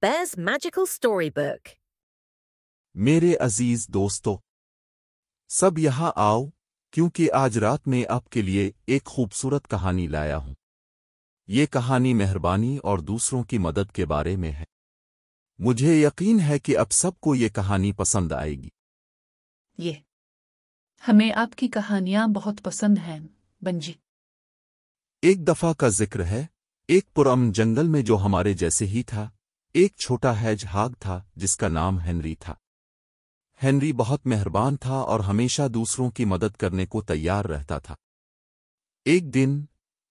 Bear's Magical Storybook. मेरे अजीज दोस्तों, सब यहाँ आओ क्योंकि आज रात में आपके लिए एक खूबसूरत कहानी लाया हूँ। ये कहानी मेहरबानी और दूसरों की मदद के बारे में है। मुझे यकीन है कि अब सबको ये कहानी पसंद आएगी। हमें आपकी कहानियां बहुत पसंद हैं, बंजी। एक दफा का जिक्र है, एक पुरअमन जंगल में जो हमारे जैसे ही था, एक छोटा हेजहॉग था जिसका नाम हेनरी था। हेनरी बहुत मेहरबान था और हमेशा दूसरों की मदद करने को तैयार रहता था। एक दिन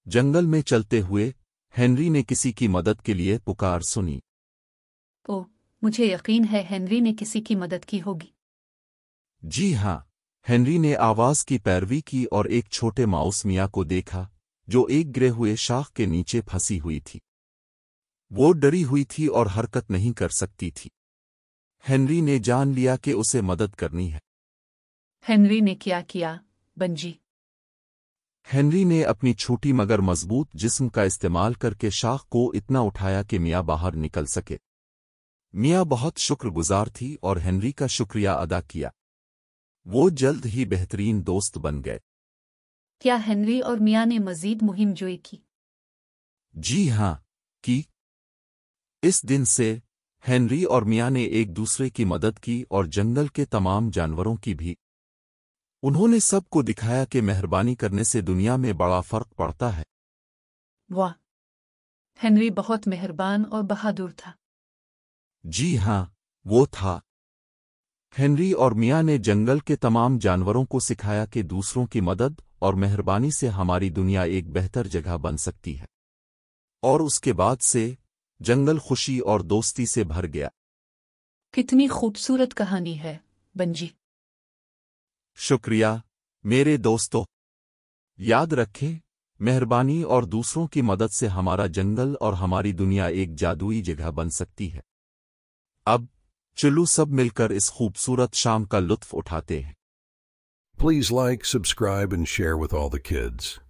जंगल में चलते हुए हेनरी ने किसी की मदद के लिए पुकार सुनी। ओह, मुझे यकीन है हेनरी ने किसी की मदद की होगी। जी हाँ, हेनरी ने आवाज की पैरवी की और एक छोटे माउस मियाँ को देखा जो एक गिरे हुए शाख के नीचे फंसी हुई थी। वो डरी हुई थी और हरकत नहीं कर सकती थी। हेनरी ने जान लिया कि उसे मदद करनी है। हेनरी ने क्या किया, बंजी? हेनरी ने अपनी छोटी मगर मजबूत जिस्म का इस्तेमाल करके शाख को इतना उठाया कि मियाँ बाहर निकल सके। मियाँ बहुत शुक्रगुजार थी और हेनरी का शुक्रिया अदा किया। वो जल्द ही बेहतरीन दोस्त बन गए। क्या हेनरी और मियाँ ने मजीद मुहिम जोई की? जी हाँ, की। इस दिन से हेनरी और मियाँ ने एक दूसरे की मदद की और जंगल के तमाम जानवरों की भी। उन्होंने सबको दिखाया कि मेहरबानी करने से दुनिया में बड़ा फर्क पड़ता है। वाह, हेनरी बहुत मेहरबान और बहादुर था। जी हाँ, वो था। हेनरी और मियाँ ने जंगल के तमाम जानवरों को सिखाया कि दूसरों की मदद और मेहरबानी से हमारी दुनिया एक बेहतर जगह बन सकती है। और उसके बाद से जंगल खुशी और दोस्ती से भर गया। कितनी खूबसूरत कहानी है, बंजी। शुक्रिया मेरे दोस्तों। याद रखें, मेहरबानी और दूसरों की मदद से हमारा जंगल और हमारी दुनिया एक जादुई जगह बन सकती है। अब चलो सब मिलकर इस खूबसूरत शाम का लुत्फ उठाते हैं। Please like, subscribe, and share with all the kids.